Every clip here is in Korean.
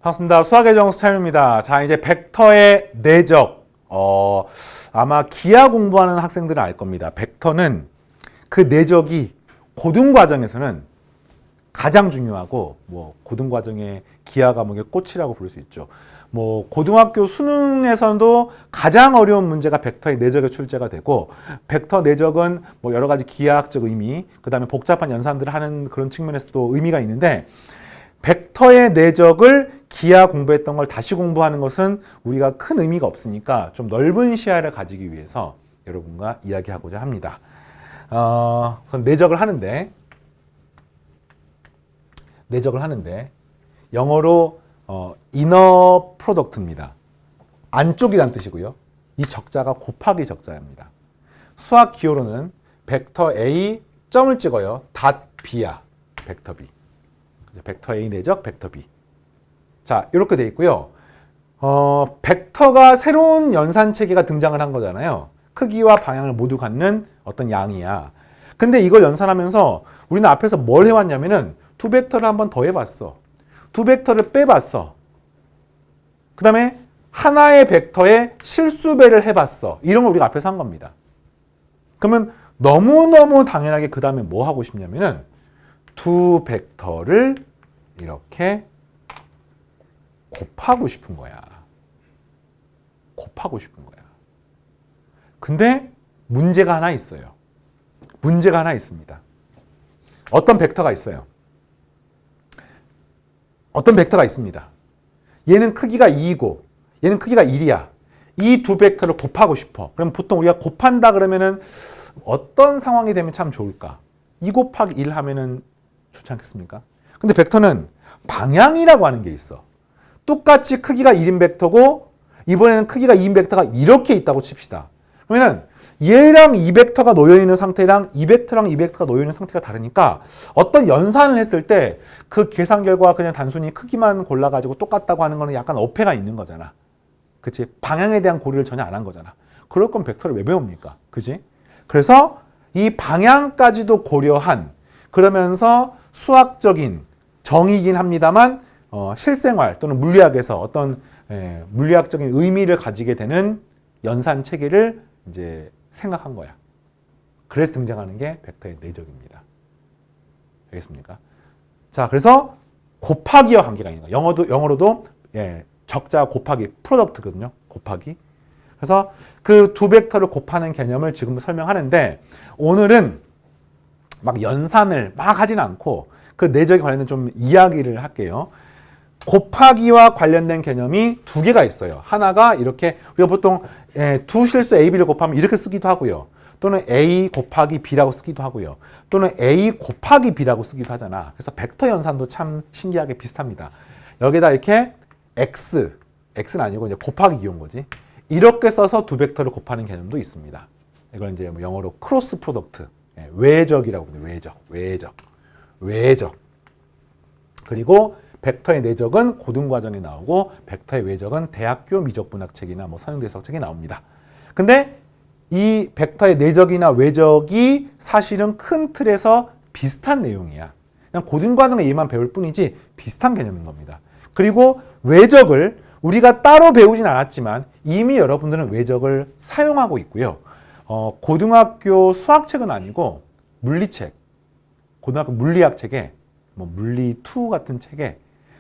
반갑습니다. 수학의 정수 차윤입니다. 자, 이제 벡터의 내적. 아마 기하 공부하는 학생들은 알 겁니다. 벡터는 그 내적이 고등 과정에서는 가장 중요하고, 고등 과정의 기하 과목의 꽃이라고 부를 수 있죠. 고등학교 수능에서도 가장 어려운 문제가 벡터의 내적의 출제가 되고, 벡터 내적은 여러 가지 기하학적 의미, 그 다음에 복잡한 연산들을 하는 그런 측면에서도 의미가 있는데, 벡터의 내적을 기하 공부했던 걸 다시 공부하는 것은 우리가 큰 의미가 없으니까 좀 넓은 시야를 가지기 위해서 여러분과 이야기하고자 합니다. 내적을 하는데 영어로 inner product입니다. 안쪽이란 뜻이고요. 이 적자가 곱하기 적자입니다. 수학 기호로는 벡터 A 점을 찍어요. .b야. 벡터 B. 벡터 A 내적, 벡터 B. 자, 이렇게 돼 있고요. 벡터가 새로운 연산 체계가 등장을 한 거잖아요. 크기와 방향을 모두 갖는 어떤 양이야. 근데 이걸 연산하면서 우리는 앞에서 뭘 해왔냐면은 두 벡터를 한번 더 해봤어. 두 벡터를 빼봤어. 그 다음에 하나의 벡터의 실수배를 해봤어. 이런 걸 우리가 앞에서 한 겁니다. 그러면 너무너무 당연하게 그 다음에 뭐 하고 싶냐면은 두 벡터를 이렇게 곱하고 싶은 거야. 곱하고 싶은 거야. 근데 문제가 하나 있어요. 문제가 하나 있습니다. 어떤 벡터가 있어요. 어떤 벡터가 있습니다. 얘는 크기가 2이고 얘는 크기가 1이야. 이 두 벡터를 곱하고 싶어. 그럼 보통 우리가 곱한다 그러면은 어떤 상황이 되면 참 좋을까? 2 곱하기 1 하면은 좋지 않겠습니까? 근데 벡터는 방향이라고 하는 게 있어. 똑같이 크기가 1인 벡터고 이번에는 크기가 2인 벡터가 이렇게 있다고 칩시다. 그러면은 얘랑 이 벡터가 놓여있는 상태랑 이 벡터랑 이 벡터가 놓여있는 상태가 다르니까 어떤 연산을 했을 때 그 계산 결과가 그냥 단순히 크기만 골라가지고 똑같다고 하는 거는 약간 어폐가 있는 거잖아. 그치? 방향에 대한 고려를 전혀 안 한 거잖아. 그럴 거면 벡터를 왜 배웁니까? 그치? 그래서 이 방향까지도 고려한 그러면서 수학적인 정의이긴 합니다만 실생활 또는 물리학에서 어떤 물리학적인 의미를 가지게 되는 연산 체계를 이제 생각한 거야. 그래서 등장하는 게 벡터의 내적입니다. 알겠습니까? 자, 그래서 곱하기와 관계가 있는 거야. 영어로도 적자 곱하기 프로덕트거든요. 곱하기. 그래서 그 두 벡터를 곱하는 개념을 지금 설명하는데 오늘은 막 연산을 막 하진 않고 그 내적에 관련된 좀 이야기를 할게요. 곱하기와 관련된 개념이 두 개가 있어요. 하나가 이렇게 우리가 보통 두 실수 A, B를 곱하면 이렇게 쓰기도 하고요. 또는 A 곱하기 B라고 쓰기도 하고요. 또는 A 곱하기 B라고 쓰기도 하잖아. 그래서 벡터 연산도 참 신기하게 비슷합니다. 여기다 이렇게 X는 아니고 이제 곱하기 이온 거지. 이렇게 써서 두 벡터를 곱하는 개념도 있습니다. 이걸 이제 영어로 크로스 프로덕트, 외적이라고 합니다. 외적. 그리고 벡터의 내적은 고등과정에 나오고 벡터의 외적은 대학교 미적분학책이나 서영대수학책에 나옵니다. 근데 이 벡터의 내적이나 외적이 사실은 큰 틀에서 비슷한 내용이야. 그냥 고등과정에 얘만 배울 뿐이지 비슷한 개념인 겁니다. 그리고 외적을 우리가 따로 배우진 않았지만 이미 여러분들은 외적을 사용하고 있고요. 고등학교 수학책은 아니고 물리책, 고등학교 물리학책에 물리2 같은 책에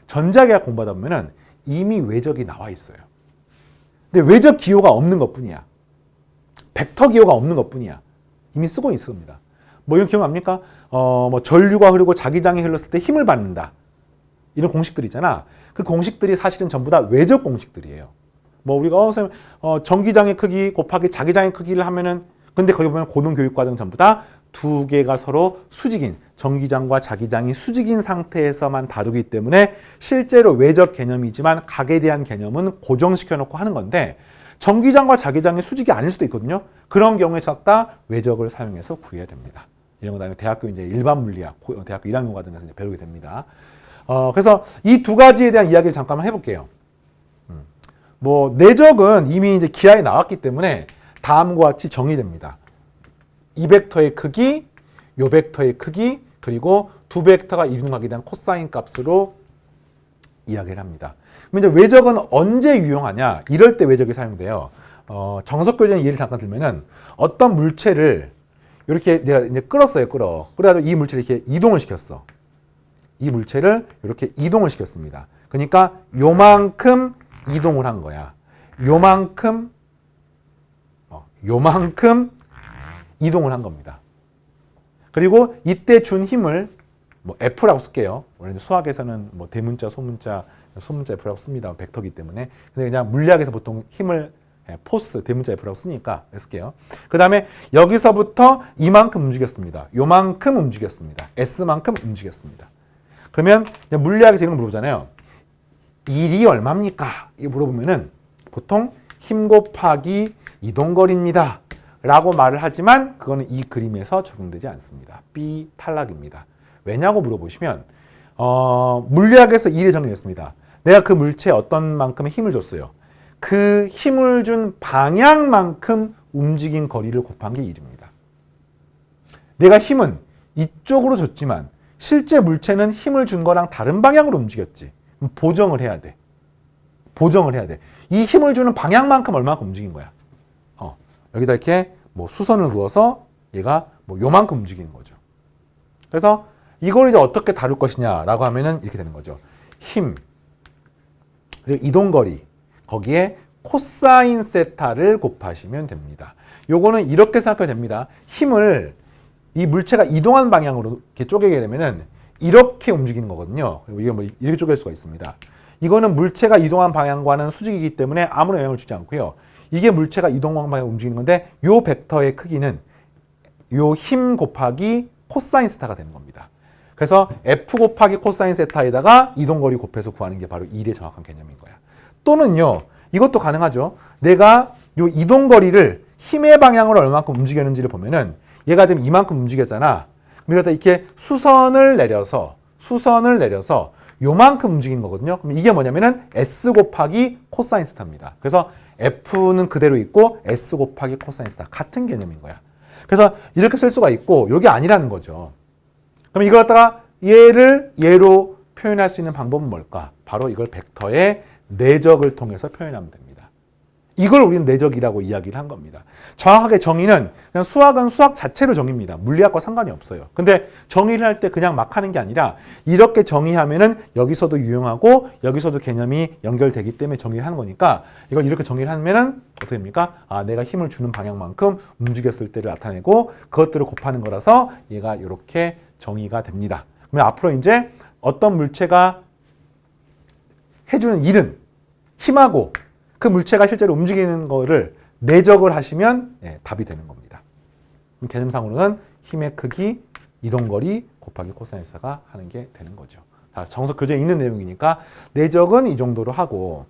전자계학 공부하다 보면은 이미 외적이 나와 있어요. 근데 외적 기호가 없는 것 뿐이야. 벡터 기호가 없는 것 뿐이야. 이미 쓰고 있습니다. 이런 기억납니까? 전류가 흐르고 자기장이 흘렀을 때 힘을 받는다. 이런 공식들 있잖아. 그 공식들이 사실은 전부 다 외적 공식들이에요. 우리가 선생님 전기장의 크기 곱하기 자기장의 크기를 하면은 근데 거기 보면 고등교육과정 전부 다 두 개가 서로 수직인 전기장과 자기장이 수직인 상태에서만 다루기 때문에 실제로 외적 개념이지만 각에 대한 개념은 고정시켜 놓고 하는 건데 전기장과 자기장이 수직이 아닐 수도 있거든요. 그런 경우에 다 외적을 사용해서 구해야 됩니다. 이런 거 나중에 대학교 이제 일반 물리학, 대학교 1학년 과정에서 이제 배우게 됩니다. 그래서 이 두 가지에 대한 이야기를 잠깐만 해볼게요. 내적은 이미 이제 기하에 나왔기 때문에 다음과 같이 정의됩니다. 이 벡터의 크기, 요 벡터의 크기, 그리고 두 벡터가 이동하게 대한 코사인 값으로 이야기를 합니다. 그럼 이제 외적은 언제 유용하냐? 이럴 때 외적이 사용돼요. 정석교재는 예를 잠깐 들면은 어떤 물체를 이렇게 내가 이제 끌었어요, 끌어가지고 이 물체를 이렇게 이동을 시켰어. 이 물체를 이렇게 이동을 시켰습니다. 그러니까 요만큼 이동을 한 거야. 요만큼 이동을 한 겁니다. 그리고 이때 준 힘을 뭐 F라고 쓸게요. 원래 수학에서는 뭐 대문자, 소문자 F라고 씁니다. 벡터기 때문에. 근데 그냥 물리학에서 보통 힘을 포스, 대문자 F라고 쓰니까 쓸게요. 그 다음에 여기서부터 이만큼 움직였습니다. 요만큼 움직였습니다. S만큼 움직였습니다. 그러면 물리학에서 이런 거 물어보잖아요. 일이 얼마입니까? 이거 물어보면은 보통 힘 곱하기 이동거리입니다. 라고 말을 하지만 그거는 이 그림에서 적용되지 않습니다. B 탈락입니다. 왜냐고 물어보시면 물리학에서 일이 정의됐습니다. 내가 그 물체에 어떤 만큼의 힘을 줬어요. 그 힘을 준 방향만큼 움직인 거리를 곱한 게 일입니다. 내가 힘은 이쪽으로 줬지만 실제 물체는 힘을 준 거랑 다른 방향으로 움직였지. 보정을 해야 돼. 보정을 해야 돼. 이 힘을 주는 방향만큼 얼마만큼 움직인 거야. 여기다 이렇게 뭐 수선을 그어서 얘가 뭐 요만큼 움직이는 거죠. 그래서 이걸 이제 어떻게 다룰 것이냐라고 하면은 이렇게 되는 거죠. 힘, 그리고 이동거리, 거기에 코사인 세타를 곱하시면 됩니다. 요거는 이렇게 생각하면 됩니다. 힘을 이 물체가 이동하는 방향으로 이렇게 쪼개게 되면은 이렇게 움직이는 거거든요. 이게 뭐 이렇게 쪼갤 수가 있습니다. 이거는 물체가 이동한 방향과는 수직이기 때문에 아무런 영향을 주지 않고요. 이게 물체가 이동한 방향으로 움직이는 건데 요 벡터의 크기는 요 힘 곱하기 코사인 세타가 되는 겁니다. 그래서 F 곱하기 코사인 세타에다가 이동거리 곱해서 구하는 게 바로 일의 정확한 개념인 거야. 또는요, 이것도 가능하죠. 내가 요 이동거리를 힘의 방향으로 얼마만큼 움직였는지를 보면은 얘가 지금 이만큼 움직였잖아. 그럼 이렇게 수선을 내려서 요만큼 움직이는 거거든요. 그럼 이게 뭐냐면은 S 곱하기 코사인 세타입니다. 그래서 F는 그대로 있고 S 곱하기 코사인 세타 같은 개념인 거야. 그래서 이렇게 쓸 수가 있고 이게 아니라는 거죠. 그럼 이걸 갖다가 얘로 표현할 수 있는 방법은 뭘까? 바로 이걸 벡터의 내적을 통해서 표현하면 됩니다. 이걸 우리는 내적이라고 이야기를 한 겁니다. 정확하게 정의는 그냥 수학은 수학 자체로 정의입니다. 물리학과 상관이 없어요. 근데 정의를 할 때 그냥 막 하는 게 아니라 이렇게 정의하면은 여기서도 유용하고 여기서도 개념이 연결되기 때문에 정의를 하는 거니까 이걸 이렇게 정의를 하면은 어떻게 됩니까? 내가 힘을 주는 방향만큼 움직였을 때를 나타내고 그것들을 곱하는 거라서 얘가 이렇게 정의가 됩니다. 그러면 앞으로 이제 어떤 물체가 해주는 일은 힘하고 그 물체가 실제로 움직이는 거를 내적을 하시면 답이 되는 겁니다. 개념상으로는 힘의 크기, 이동거리 곱하기 코사인 세타가 하는 게 되는 거죠. 정석 교재에 있는 내용이니까 내적은 이 정도로 하고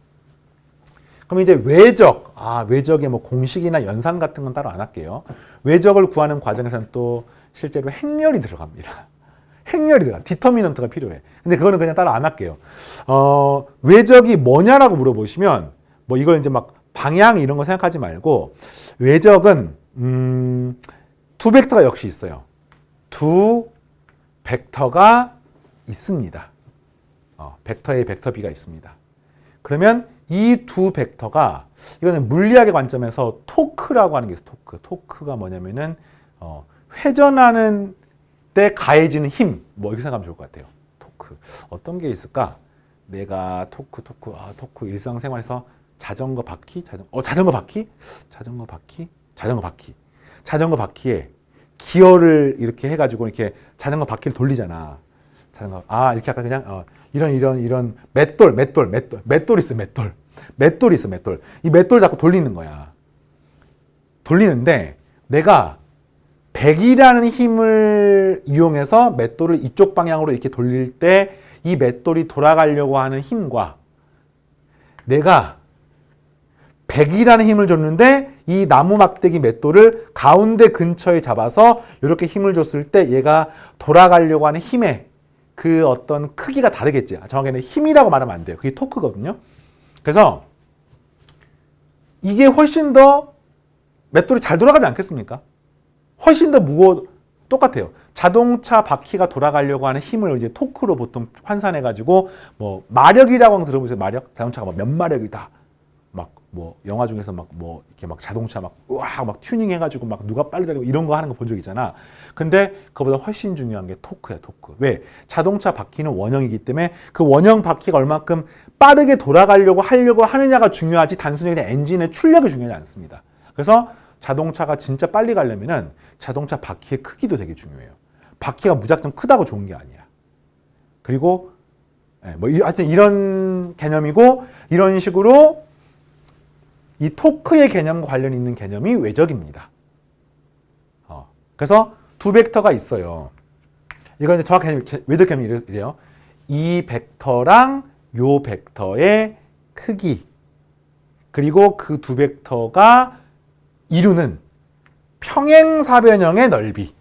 그럼 이제 외적, 외적의 뭐 공식이나 연산 같은 건 따로 안 할게요. 외적을 구하는 과정에서는 또 실제로 행렬이 들어갑니다. 행렬이 들어가. 디터미넌트가 필요해. 근데 그거는 그냥 따로 안 할게요. 외적이 뭐냐라고 물어보시면 뭐 이걸 이제 막 방향 이런 거 생각하지 말고 외적은 두 벡터가 역시 있어요. 두 벡터가 있습니다. 벡터의 벡터 B가 있습니다. 그러면 이 두 벡터가 이거는 물리학의 관점에서 토크라고 하는 게 있어요. 토크가 뭐냐면은 회전하는 때 가해지는 힘. 뭐 이렇게 생각하면 좋을 것 같아요. 토크. 어떤 게 있을까? 내가 토크 일상생활에서 자전거 바퀴? 자전거 바퀴에 기어를 이렇게 해가지고 이렇게 자전거 바퀴를 돌리잖아. 이렇게 약간 그냥, 이런 맷돌 있어, 맷돌. 이 맷돌 자꾸 돌리는 거야. 돌리는데 내가 100이라는 힘을 이용해서 맷돌을 이쪽 방향으로 이렇게 돌릴 때 이 맷돌이 돌아가려고 하는 힘과 내가 100이라는 힘을 줬는데 이 나무 막대기 맷돌을 가운데 근처에 잡아서 이렇게 힘을 줬을 때 얘가 돌아가려고 하는 힘의 그 어떤 크기가 다르겠지. 정확히는 힘이라고 말하면 안 돼요. 그게 토크거든요. 그래서 이게 훨씬 더 맷돌이 잘 돌아가지 않겠습니까? 훨씬 더 똑같아요. 자동차 바퀴가 돌아가려고 하는 힘을 이제 토크로 보통 환산해가지고 뭐 마력이라고 한번 들어보세요. 마력? 자동차가 뭐 몇 마력이다. 막 뭐 영화 중에서 막 뭐 이렇게 막 자동차 막 우와 막 튜닝 해가지고 막 누가 빨리 달리고 이런 거 하는 거 본 적 있잖아. 근데 그보다 훨씬 중요한 게 토크야, 토크. 왜? 자동차 바퀴는 원형이기 때문에 그 원형 바퀴가 얼마큼 빠르게 돌아가려고 하려고 하느냐가 중요하지 단순히 그냥 엔진의 출력이 중요하지 않습니다. 그래서 자동차가 진짜 빨리 가려면은 자동차 바퀴의 크기도 되게 중요해요. 바퀴가 무작정 크다고 좋은 게 아니야. 그리고 뭐 하여튼 이런 개념이고 이런 식으로 이 토크의 개념과 관련 있는 개념이 외적입니다. 그래서 두 벡터가 있어요. 이건 이제 정확히 외적 개념이 이래요. 이 벡터랑 요 벡터의 크기 그리고 그 두 벡터가 이루는 평행사변형의 넓이.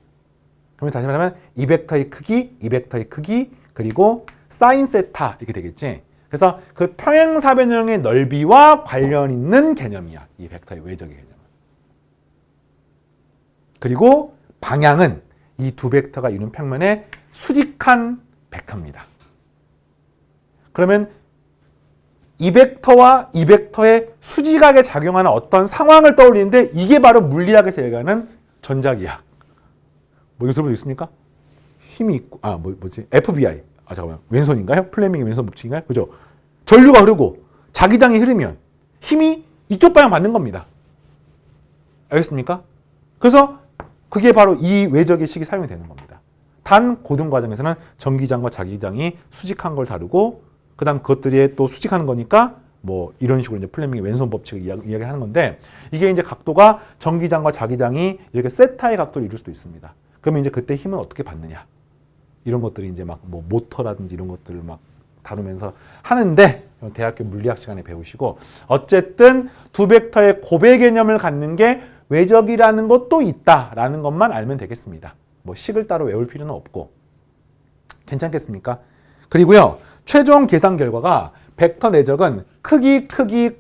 그러면 다시 말하면 이 벡터의 크기, 이 벡터의 크기, 그리고 사인 세타 이렇게 되겠지. 그래서 그 평행사변형의 넓이와 관련 있는 개념이야. 이 벡터의 외적의 개념은. 그리고 방향은 이 두 벡터가 이루는 평면의 수직한 벡터입니다. 그러면 이 벡터와 이 벡터의 수직하게 작용하는 어떤 상황을 떠올리는데 이게 바로 물리학에서 얘기하는 전자기학. 뭐 이거 들어본 적 있습니까? 힘이 있고 뭐지? FBI. 잠깐만. 왼손인가요? 플레밍의 왼손 법칙인가요? 그죠? 전류가 흐르고 자기장이 흐르면 힘이 이쪽 방향 받는 겁니다. 알겠습니까? 그래서 그게 바로 이 외적의 식이 사용이 되는 겁니다. 단 고등 과정에서는 전기장과 자기장이 수직한 걸 다루고 그다음 그것들이 또 수직하는 거니까 뭐 이런 식으로 이제 플레밍의 왼손 법칙을 이야기하는 건데 이게 이제 각도가 전기장과 자기장이 이렇게 세타의 각도를 이룰 수도 있습니다. 그러면 이제 그때 힘은 어떻게 받느냐 이런 것들이 이제 막 뭐 모터라든지 이런 것들을 막 다루면서 하는데 대학교 물리학 시간에 배우시고 어쨌든 두 벡터의 고배 개념을 갖는 게 외적이라는 것도 있다라는 것만 알면 되겠습니다. 뭐 식을 따로 외울 필요는 없고 괜찮겠습니까? 그리고요 최종 계산 결과가 벡터 내적은 크기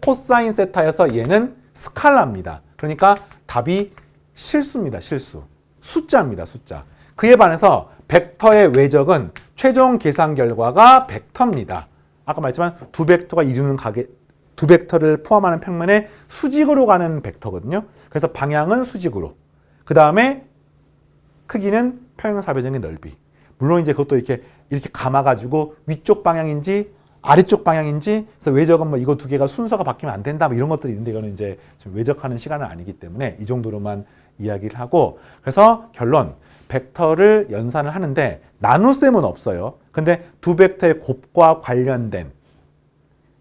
코사인 세타여서 얘는 스칼라입니다. 그러니까 답이 실수입니다. 실수. 숫자입니다. 숫자. 그에 반해서 벡터의 외적은 최종 계산 결과가 벡터입니다. 아까 말했지만 두 벡터가 이루는 두 벡터를 포함하는 평면의 수직으로 가는 벡터거든요. 그래서 방향은 수직으로. 그 다음에 크기는 평행사변형의 넓이. 물론 이제 그것도 이렇게 감아가지고 위쪽 방향인지 아래쪽 방향인지 그래서 외적은 뭐 이거 두 개가 순서가 바뀌면 안 된다 뭐 이런 것들이 있는데 이거는 이제 좀 외적하는 시간은 아니기 때문에 이 정도로만 이야기를 하고 그래서 결론 벡터를 연산을 하는데 나눗셈은 없어요. 근데 두 벡터의 곱과 관련된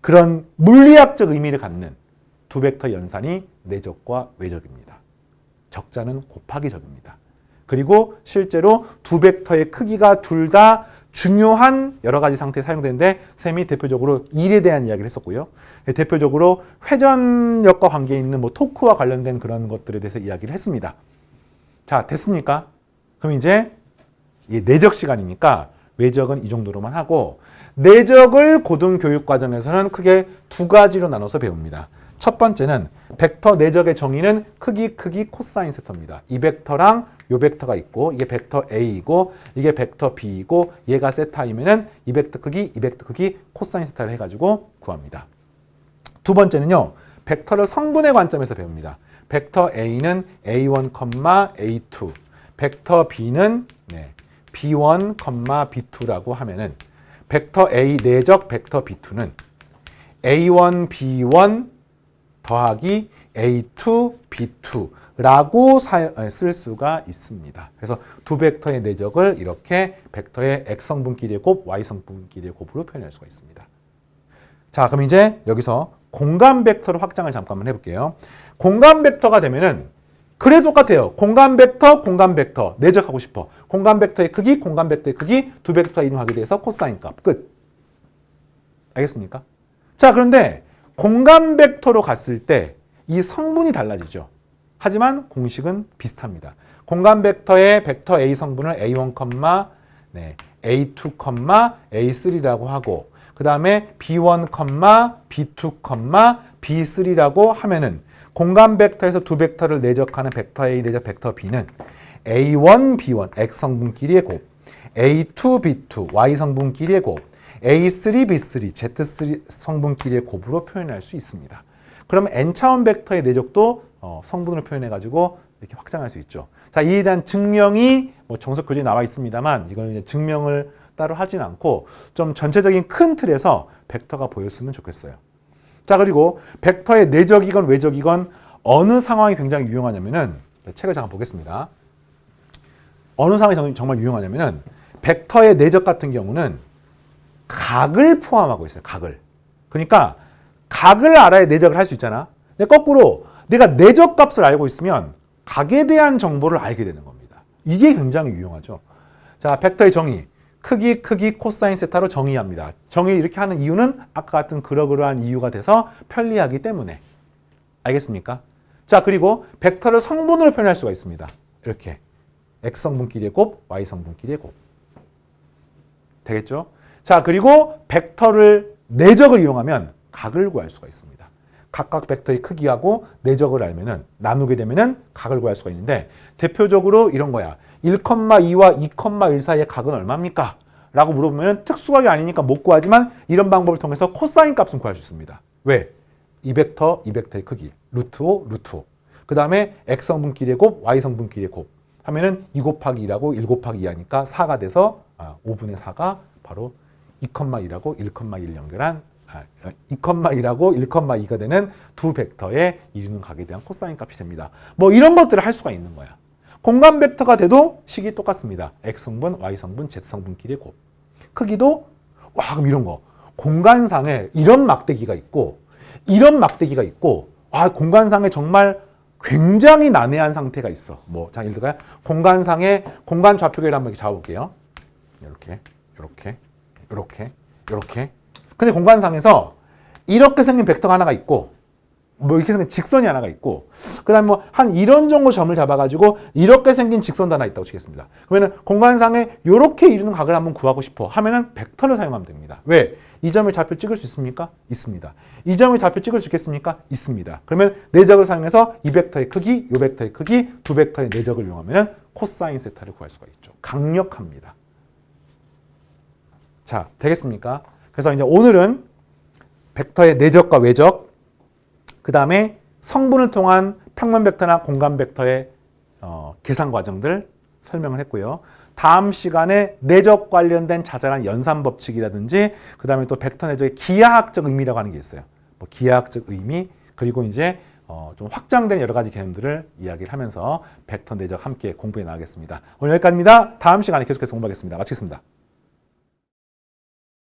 그런 물리학적 의미를 갖는 두 벡터 연산이 내적과 외적입니다. 적자는 곱하기 적입니다. 그리고 실제로 두 벡터의 크기가 둘 다 중요한 여러 가지 상태에 사용되는데 쌤이 대표적으로 일에 대한 이야기를 했었고요. 대표적으로 회전력과 관계 있는 뭐 토크와 관련된 그런 것들에 대해서 이야기를 했습니다. 자, 됐습니까? 그럼 이제 이게 내적 시간이니까 외적은 이 정도로만 하고 내적을 고등교육 과정에서는 크게 두 가지로 나눠서 배웁니다. 첫 번째는 벡터 내적의 정의는 크기 코사인 세타입니다. 이 벡터랑 요 벡터가 있고 이게 벡터 A이고 이게 벡터 B이고 얘가 세타이면은 이 벡터 크기, 이 벡터 크기 코사인 세타를 해가지고 구합니다. 두 번째는요. 벡터를 성분의 관점에서 배웁니다. 벡터 A는 A1, A2 벡터 B는 B1, B2라고 하면은 벡터 A 내적 벡터 B2는 A1, B1 더하기 A2, B2라고 쓸 수가 있습니다. 그래서 두 벡터의 내적을 이렇게 벡터의 X성분끼리의 곱, Y성분끼리의 곱으로 표현할 수가 있습니다. 자, 그럼 이제 여기서 공간 벡터로 확장을 잠깐만 해볼게요. 공간 벡터가 되면은 그래 똑같아요. 공간 벡터, 내적하고 싶어. 공간 벡터의 크기, 두 벡터 이동하게 돼서 코사인 값. 끝. 알겠습니까? 자, 그런데 공간 벡터로 갔을 때 이 성분이 달라지죠. 하지만 공식은 비슷합니다. 공간 벡터의 벡터 A 성분을 A1, A2, A3라고 하고 그 다음에 B1, B2, B3라고 하면은 공간 벡터에서 두 벡터를 내적하는 벡터 A 내적 벡터 B는 A1, B1 X 성분끼리의 곱, A2, B2 Y 성분끼리의 곱, A3, B3 Z3 성분끼리의 곱으로 표현할 수 있습니다. 그러면 n차원 벡터의 내적도 성분으로 표현해가지고 이렇게 확장할 수 있죠. 자, 이에 대한 증명이 정석 교재에 나와 있습니다만 이걸 이제 증명을 따로 하진 않고 좀 전체적인 큰 틀에서 벡터가 보였으면 좋겠어요. 자, 그리고 벡터의 내적이건 외적이건 어느 상황이 굉장히 유용하냐면은 책을 잠깐 보겠습니다. 어느 상황이 정말 유용하냐면은 벡터의 내적 같은 경우는 각을 포함하고 있어요. 각을. 그러니까 각을 알아야 내적을 할 수 있잖아. 근데 거꾸로 내가 내적 값을 알고 있으면 각에 대한 정보를 알게 되는 겁니다. 이게 굉장히 유용하죠. 자, 벡터의 정의. 크기, 코사인 세타로 정의합니다. 정의를 이렇게 하는 이유는 아까 같은 그러그러한 이유가 돼서 편리하기 때문에. 알겠습니까? 자, 그리고 벡터를 성분으로 표현할 수가 있습니다. 이렇게. X 성분끼리의 곱, Y 성분끼리의 곱. 되겠죠? 자, 그리고 벡터를 내적을 이용하면 각을 구할 수가 있습니다. 각각 벡터의 크기하고 내적을 알면은 나누게 되면은 각을 구할 수가 있는데 대표적으로 이런 거야. 1,2와 2,1 사이의 각은 얼마입니까? 라고 물어보면 특수각이 아니니까 못 구하지만 이런 방법을 통해서 코사인 값은 구할 수 있습니다. 왜? 이 벡터의 크기. 루트 5, 루트 5. 그 다음에 X 성분끼리의 곱, Y 성분끼리의 곱. 하면은 2 곱하기 2라고 1 곱하기 2 하니까 4가 돼서 5분의 4가 바로 2,2라고 1,1 연결한 2,1하고 1,2가 되는 두 벡터의 이루는 각에 대한 코사인 값이 됩니다. 뭐 이런 것들을 할 수가 있는 거야. 공간 벡터가 돼도 식이 똑같습니다. X성분, Y성분, Z성분끼리의 곱. 크기도 와 그럼 이런 거. 공간상에 이런 막대기가 있고 이런 막대기가 있고 공간상에 정말 굉장히 난해한 상태가 있어. 자, 예를 들어서 공간상에 공간 좌표계를 한번 이렇게 잡아볼게요. 이렇게. 근데 공간상에서 이렇게 생긴 벡터가 하나가 있고 이렇게 생긴 직선이 하나가 있고 그다음에 한 이런 정도 점을 잡아가지고 이렇게 생긴 직선도 하나 있다고 치겠습니다. 그러면은 공간상에 이렇게 이루는 각을 한번 구하고 싶어 하면은 벡터를 사용하면 됩니다. 왜? 이 점을 좌표 찍을 수 있습니까? 있습니다. 이 점을 좌표 찍을 수 있겠습니까? 있습니다. 그러면 내적을 사용해서 이 벡터의 크기, 이 벡터의 크기, 두 벡터의 내적을 이용하면은 코사인 세타를 구할 수가 있죠. 강력합니다. 자, 되겠습니까? 그래서 이제 오늘은 벡터의 내적과 외적, 그 다음에 성분을 통한 평면 벡터나 공간 벡터의 계산 과정들 설명을 했고요. 다음 시간에 내적 관련된 자잘한 연산 법칙이라든지 그 다음에 또 벡터 내적의 기하학적 의미라고 하는 게 있어요. 기하학적 의미 그리고 이제 좀 확장된 여러 가지 개념들을 이야기를 하면서 벡터 내적 함께 공부해 나가겠습니다. 오늘 여기까지입니다. 다음 시간에 계속해서 공부하겠습니다. 마치겠습니다.